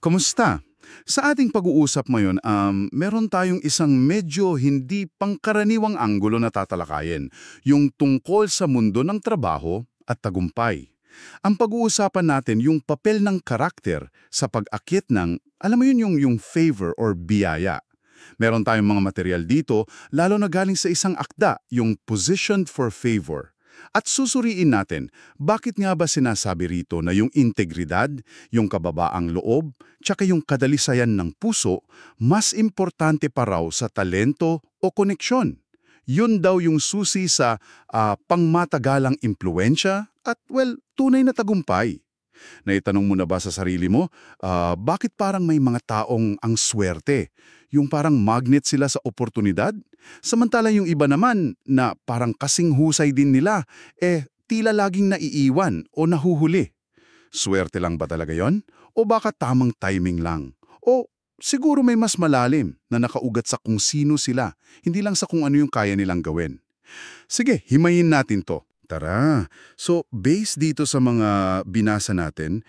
Kumusta? Sa ating pag-uusap ngayon, meron tayong isang medyo hindi pangkaraniwang anggulo na tatalakayin, yung tungkol sa mundo ng trabaho at tagumpay. Ang pag-uusapan natin yung papel ng karakter sa pag-akit ng, alam mo yun, yung favor or biyaya. Meron tayong mga material dito, lalo na galing sa isang akda, yung Positioned for Favor. At susuriin natin, bakit nga ba sinasabi rito na yung integridad, yung kababaang loob, tsaka yung kadalisayan ng puso, mas importante pa raw sa talento o koneksyon? Yun daw yung susi sa pangmatagalang impluensya at, well, tunay na tagumpay. Naitanong mo na ba sa sarili mo, bakit parang may mga taong ang swerte? Yung parang magnet sila sa oportunidad? Samantala yung iba naman na parang kasing husay din nila, tila laging naiiwan o nahuhuli. Swerte lang ba talaga yon? O baka tamang timing lang? O siguro may mas malalim na nakaugat sa kung sino sila, hindi lang sa kung ano yung kaya nilang gawin. Sige, himayin natin to. Tara. So, based dito sa mga binasa natin,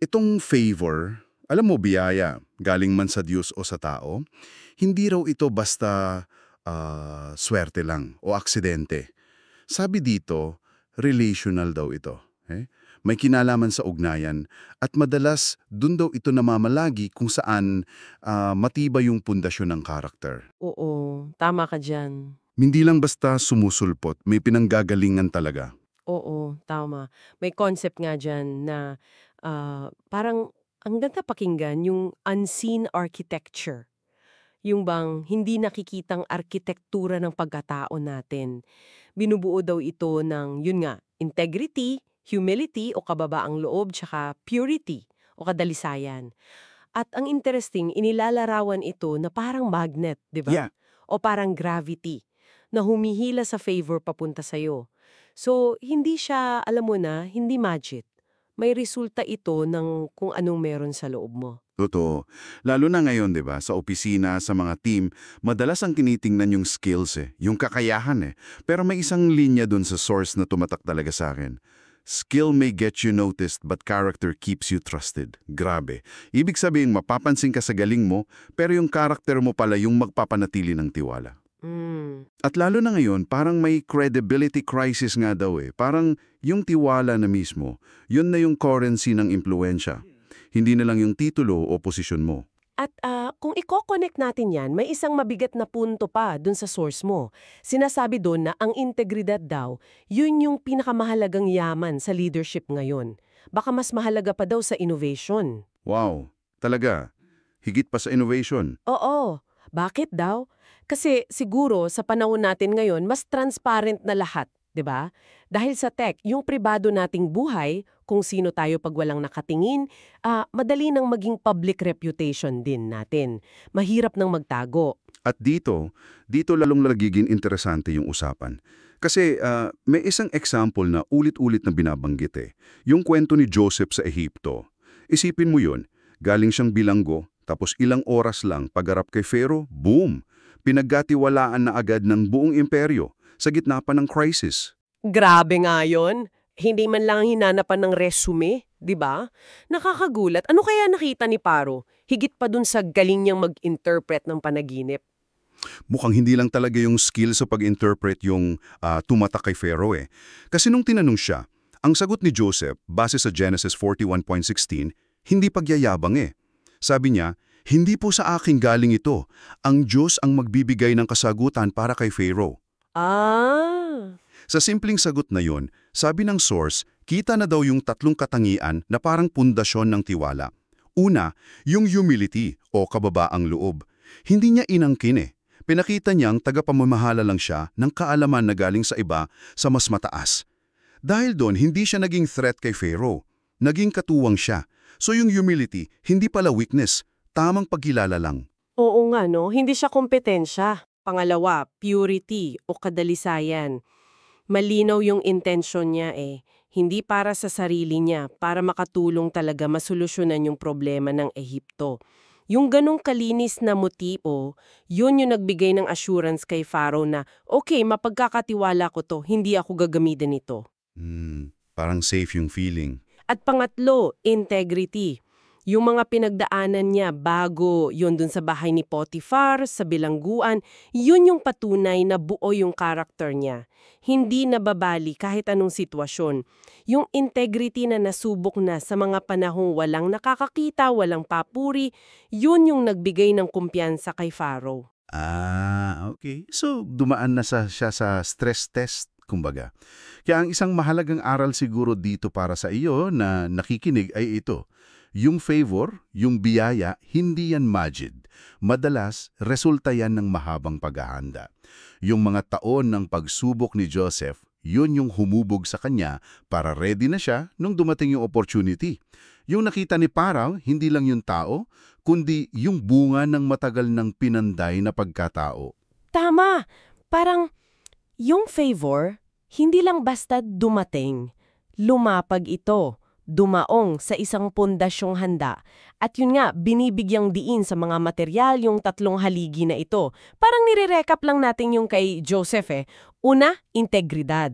itong favor, alam mo, biyaya, galing man sa Diyos o sa tao, hindi raw ito basta swerte lang o aksidente. Sabi dito, relational daw ito. May kinalaman sa ugnayan at madalas dun daw ito namamalagi kung saan matibay yung pundasyon ng karakter. Oo, tama ka diyan. Hindi lang basta sumusulpot, may pinanggagalingan talaga. Oo, tama. May concept nga diyan na, parang ang ganda pakinggan yung unseen architecture. Yung bang hindi nakikitang arkitektura ng pagkatao natin. Binubuo daw ito ng, yun nga, integrity, humility o kababaang loob, tsaka purity o kadalisayan. At ang interesting, inilalarawan ito na parang magnet, 'di ba? Yeah. O parang gravity na humihila sa favor papunta sa'yo. So, hindi siya, alam mo na, hindi magic. May resulta ito ng kung anong meron sa loob mo. Totoo. Lalo na ngayon, 'di ba, sa opisina, sa mga team, madalas ang tinitingnan yung skills yung kakayahan Pero may isang linya dun sa source na tumatak talaga sa akin. Skill may get you noticed but character keeps you trusted. Grabe. Ibig sabihin mapapansin ka sa galing mo, pero yung character mo pala yung magpapanatili ng tiwala. Mm. At lalo na ngayon, parang may credibility crisis nga daw Parang yung tiwala na mismo, yun na yung currency ng impluensya. Hindi na lang yung titulo o posisyon mo. At kung i-connect natin yan, may isang mabigat na punto pa dun sa source mo. Sinasabi doon na ang integridad daw, yun yung pinakamahalagang yaman sa leadership ngayon. Baka mas mahalaga pa daw sa innovation. Wow, talaga. Higit pa sa innovation. Oo. Bakit daw? Kasi siguro sa panahon natin ngayon, mas transparent na lahat, 'di ba? Dahil sa tech, yung pribado nating buhay, kung sino tayo pag walang nakatingin, madali nang maging public reputation din natin. Mahirap nang magtago. At dito lalong nagiging interesante yung usapan. Kasi may isang example na ulit-ulit na binabanggit Yung kwento ni Joseph sa Ehipto. Isipin mo yun, galing siyang bilanggo, tapos ilang oras lang pagharap kay Pharaoh, boom! Pinaggatiwalaan na agad ng buong imperyo sa gitna pa ng crisis. Grabe nga yun. Hindi man lang hinanapan ng resume, 'di ba? Nakakagulat. Ano kaya nakita ni Paro? Higit pa dun sa galing niyang mag-interpret ng panaginip. Mukhang hindi lang talaga yung skill sa pag-interpret yung tumatak kay Pharaoh Kasi nung tinanong siya, ang sagot ni Joseph, base sa Genesis 41:16, hindi pagyayabang Sabi niya, hindi po sa aking galing ito. Ang Diyos ang magbibigay ng kasagutan para kay Pharaoh. Ah, Sa simpleng sagot na yon, sabi ng source, kita na daw yung tatlong katangian na parang pundasyon ng tiwala. Una, yung humility o kababaang loob. Hindi niya inangkin Pinakita niyang tagapamamahala lang siya ng kaalaman na galing sa iba sa mas mataas. Dahil doon, hindi siya naging threat kay Pharaoh. Naging katuwang siya. So yung humility, hindi pala weakness, tamang pagkilala lang. oo nga no, hindi siya kompetensya. Pangalawa, purity o kadalisayan. Malinaw yung intention niya Hindi para sa sarili niya, para makatulong talaga masolusyonan yung problema ng Ehipto. Yung ganong kalinis na motibo, yun yung nagbigay ng assurance kay Pharaoh na, okay, mapagkakatiwala ko to, hindi ako gagamitin ito. Parang safe yung feeling. At pangatlo, integrity. Yung mga pinagdaanan niya bago yun dun sa bahay ni Potiphar, sa bilangguan, yun yung patunay na buo yung karakter niya. Hindi nababali kahit anong sitwasyon. Yung integrity na nasubok na sa mga panahong walang nakakakita, walang papuri, yun yung nagbigay ng kumpiyansa kay Pharaoh. Okay. So, dumaan na siya sa stress test, kumbaga. Kaya ang isang mahalagang aral siguro dito para sa iyo na nakikinig ay ito. Yung favor, yung biyaya, hindi yan magid. Madalas, resulta yan ng mahabang paghahanda. Yung mga taon ng pagsubok ni Joseph, yun yung humubog sa kanya para ready na siya nung dumating yung opportunity. Yung nakita ni Pharaoh, hindi lang yung tao, kundi yung bunga ng matagal ng pinanday na pagkatao. Tama! Parang yung favor, hindi lang basta dumating. Lumapag ito, dumaong sa isang pundasyong handa. At yun nga, binibigyang diin sa mga material yung 3 haligi na ito. Parang nire-recap lang natin yung kay Joseph eh. Una, integridad.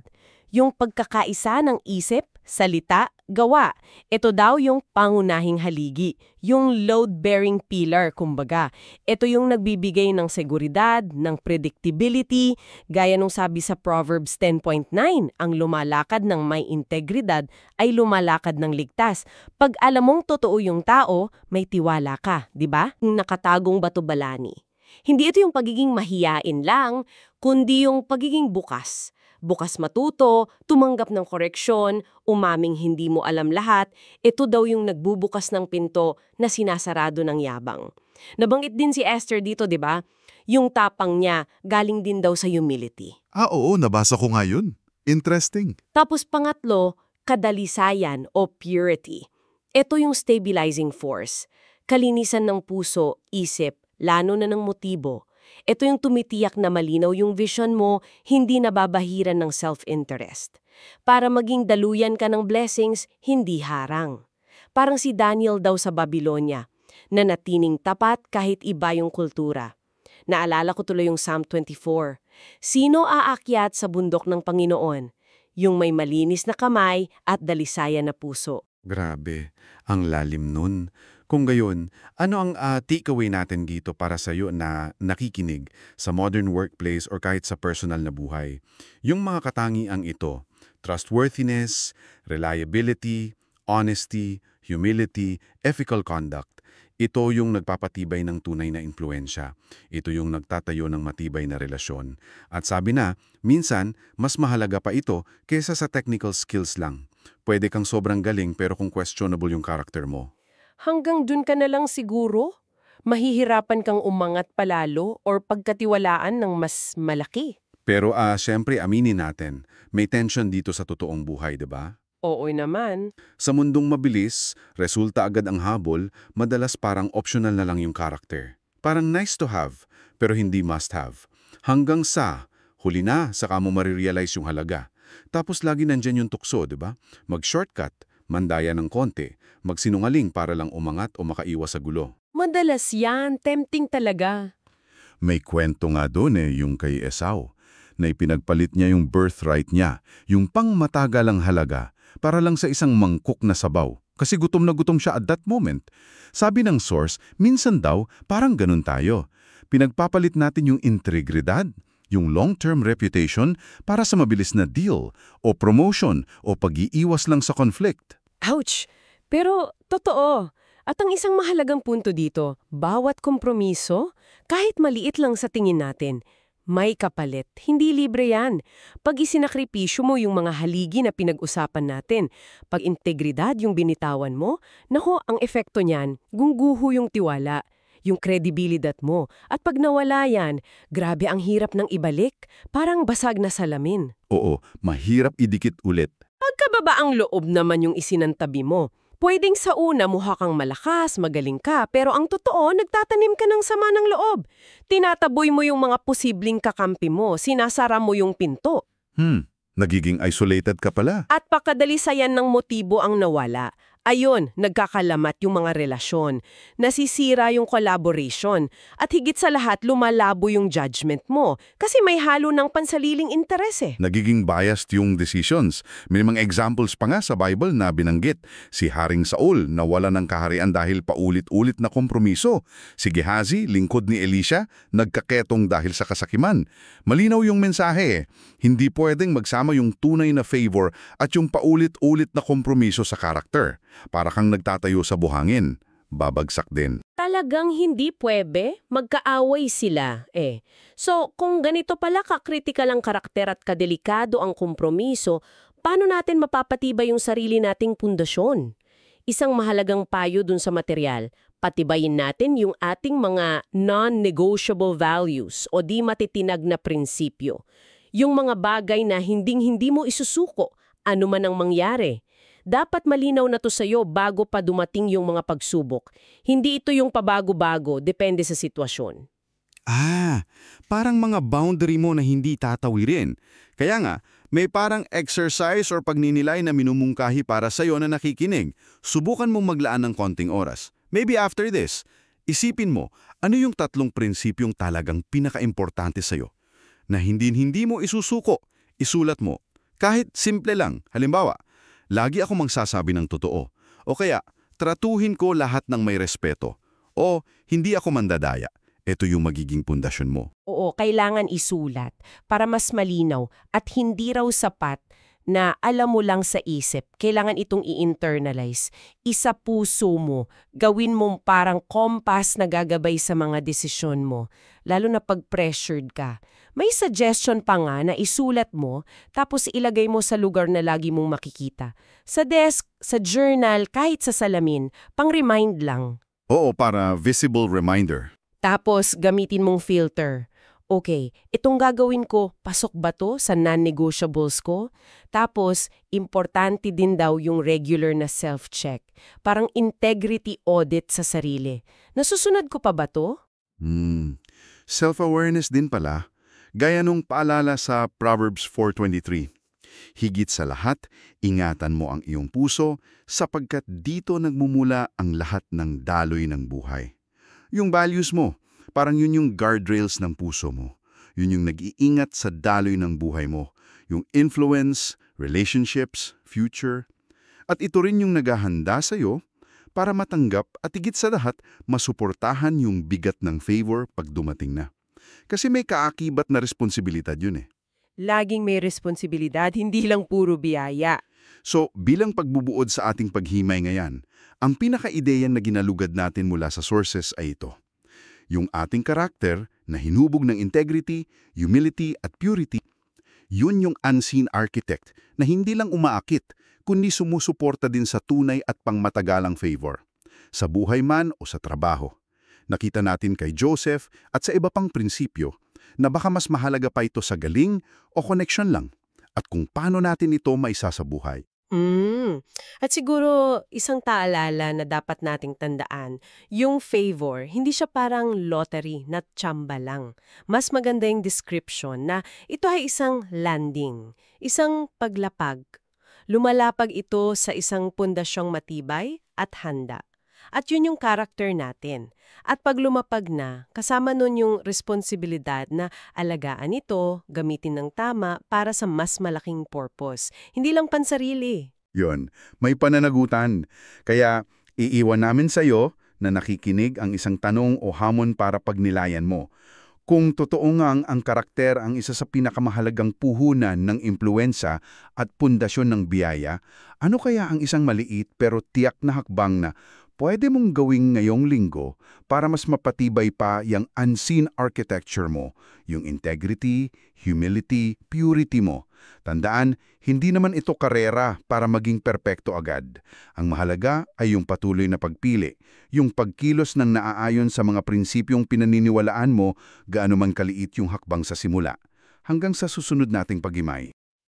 Yung pagkakaisa ng isip, salita, gawa. Ito daw yung pangunahing haligi, yung load-bearing pillar, kumbaga. Ito yung nagbibigay ng seguridad, ng predictability, gaya nung sabi sa Proverbs 10.9, ang lumalakad ng may integridad ay lumalakad ng ligtas. Pag alam mong totoo yung tao, may tiwala ka, di ba? Nakatagong batubalani. Hindi ito yung pagiging mahiyain lang, kundi yung pagiging bukas. Bukas matuto, tumanggap ng koreksyon, umaming hindi mo alam lahat, ito daw yung nagbubukas ng pinto na sinasarado ng yabang. Nabanggit din si Esther dito, di ba? Yung tapang niya galing din daw sa humility. Oo, nabasa ko nga yun. Interesting. Tapos pangatlo, kadalisayan o purity. Ito yung stabilizing force. Kalinisan ng puso, isip, lalo na ng motibo. Ito yung tumitiyak na malinaw yung vision mo, hindi nababahiran ng self-interest. Para maging daluyan ka ng blessings, hindi harang. Parang si Daniel daw sa Babylonia, na natining tapat kahit iba yung kultura. Naalala ko tuloy yung Psalm 24. Sino aakyat sa bundok ng Panginoon? Yung may malinis na kamay at dalisayan na puso. Grabe, ang lalim nun. Kung gayon, ano ang takeaway natin dito para sa iyo na nakikinig sa modern workplace or kahit sa personal na buhay? Yung mga katangiang ito, trustworthiness, reliability, honesty, humility, ethical conduct, ito yung nagpapatibay ng tunay na impluensya. Ito yung nagtatayo ng matibay na relasyon. At sabi na, minsan, mas mahalaga pa ito kaysa sa technical skills lang. Pwede kang sobrang galing pero kung questionable yung character mo. Hanggang dun ka na lang siguro, mahihirapan kang umangat palalo or pagkatiwalaan ng mas malaki. Pero syempre aminin natin, may tension dito sa totoong buhay, 'di ba? Oo naman. Sa mundong mabilis, resulta agad ang habol, madalas parang optional na lang yung character. Parang nice to have, pero hindi must have. Hanggang sa, huli na, saka mo marirealize yung halaga. Tapos lagi nandyan yung tukso, 'di ba? Mag-shortcut, mandaya ng konti, magsinungaling para lang umangat o makaiwas sa gulo. Madalas yan, tempting talaga. May kwento nga doon yung kay Esau, na ipinagpalit niya yung birthright niya, yung pangmatagalang halaga, para lang sa isang mangkok na sabaw. Kasi gutom na gutom siya at that moment. Sabi ng source, minsan daw, parang ganun tayo. Pinagpapalit natin yung integridad, yung long-term reputation para sa mabilis na deal, o promotion, o pag-iiwas lang sa conflict. Ouch! Pero totoo. At ang isang mahalagang punto dito, bawat kompromiso, kahit maliit lang sa tingin natin, may kapalit. Hindi libre yan. Pag isinakripisyo mo yung mga haligi na pinag-usapan natin, pag integridad yung binitawan mo, nako, ang epekto niyan, gungguho yung tiwala, yung kredibilidad mo. At pag nawala yan, grabe ang hirap ng ibalik, parang basag na salamin. Oo, mahirap idikit ulit. Pagkababa ang loob naman yung isinantabi mo. Pwedeng sa una mukha kang malakas, magaling ka, pero ang totoo, nagtatanim ka ng sama ng loob. Tinataboy mo yung mga posibleng kakampi mo, sinasara mo yung pinto. Nagiging isolated ka pala. At pakadalisayan ng motibo ang nawala. Ayun, nagkakalamat yung mga relasyon, nasisira yung collaboration, at higit sa lahat lumalabo yung judgment mo kasi may halo ng pansaliling interes eh. Nagiging biased yung decisions. May mga examples pa nga sa Bible na binanggit. Si Haring Saul nawala ng kaharian dahil paulit-ulit na kompromiso. Si Gehazi, lingkod ni Elisha, nagkaketong dahil sa kasakiman. Malinaw yung mensahe eh. Hindi pwedeng magsama yung tunay na favor at yung paulit-ulit na kompromiso sa karakter. Para kang nagtatayo sa buhangin. Babagsak din. Talagang hindi pwede, magkaaway sila eh. So, kung ganito pala ka-critical ang karakter at kadelikado ang kompromiso, paano natin mapapatibay yung sarili nating pundasyon? Isang mahalagang payo dun sa material, patibayin natin yung ating mga non-negotiable values o di matitinag na prinsipyo. Yung mga bagay na hinding-hindi mo isusuko, ano man ang mangyari. Dapat malinaw na to sa'yo bago pa dumating yung mga pagsubok. Hindi ito yung pabago-bago, depende sa sitwasyon. Parang mga boundary mo na hindi tatawirin. Kaya nga, may parang exercise or pagninilay na minumungkahi para sa'yo na nakikinig. Subukan mong maglaan ng konting oras. Maybe after this, isipin mo, ano yung 3 prinsipyong talagang pinaka-importante sa'yo? Na hindi mo isusuko, isulat mo. Kahit simple lang, halimbawa, lagi ako magsasabi ng totoo. O kaya, tratuhin ko lahat ng may respeto. O, hindi ako mandadaya. Ito yung magiging pundasyon mo. Oo, kailangan isulat para mas malinaw at hindi raw sapat na alam mo lang sa isip. Kailangan itong i-internalize. Isa puso mo. Gawin mo parang compass na gagabay sa mga desisyon mo. Lalo na pag pressured ka. May suggestion pa nga na isulat mo tapos ilagay mo sa lugar na lagi mong makikita. Sa desk, sa journal, kahit sa salamin, pang-remind lang. Oo, para visible reminder. Tapos gamitin mong filter. Okay, itong gagawin ko, pasok ba to sa non-negotiables ko? Tapos, importante din daw yung regular na self-check. Parang integrity audit sa sarili. Nasusunod ko pa ba to? Self-awareness din pala. Gaya nung paalala sa Proverbs 4:23. Higit sa lahat, ingatan mo ang iyong puso sapagkat dito nagmumula ang lahat ng daloy ng buhay. Yung values mo, parang yun yung guardrails ng puso mo. Yun yung nag-iingat sa daloy ng buhay mo. Yung influence, relationships, future. At ito rin yung naghahanda sa'yo para matanggap at higit sa lahat, masuportahan yung bigat ng favor pag dumating na. Kasi may kaakibat na responsibilidad yun eh. Laging may responsibilidad, hindi lang puro biyaya. So, bilang pagbubuod sa ating paghimay ngayon, ang pinaka-ideya na ginalugad natin mula sa sources ay ito. Yung ating karakter na hinubog ng integrity, humility at purity, yun yung unseen architect na hindi lang umaakit, kundi sumusuporta din sa tunay at pangmatagalang favor. Sa buhay man o sa trabaho. Nakita natin kay Joseph at sa iba pang prinsipyo na baka mas mahalaga pa ito sa galing o connection lang at kung paano natin ito maisasabuhay. At siguro isang taalala na dapat nating tandaan, yung favor, hindi siya parang lottery na tsamba lang. Mas maganda yung description na ito ay isang landing, isang paglapag. Lumalapag ito sa isang pundasyong matibay at handa. At yun yung character natin. At pag lumapag na, kasama nun yung responsibilidad na alagaan ito, gamitin ng tama para sa mas malaking purpose. Hindi lang pansarili. Yun, may pananagutan. Kaya iiwan namin sa iyo na nakikinig ang isang tanong o hamon para pagnilayan mo. Kung totoo ngang ang karakter ang isa sa pinakamahalagang puhunan ng impluensya at pundasyon ng biyaya, ano kaya ang isang maliit pero tiyak na hakbang na pwede mong gawing ngayong linggo para mas mapatibay pa yung unseen architecture mo, yung integrity, humility, purity mo. Tandaan, hindi naman ito karera para maging perpekto agad. Ang mahalaga ay yung patuloy na pagpili, yung pagkilos ng naaayon sa mga prinsipyong pinaniniwalaan mo gaano man kaliit yung hakbang sa simula. Hanggang sa susunod nating pagimay.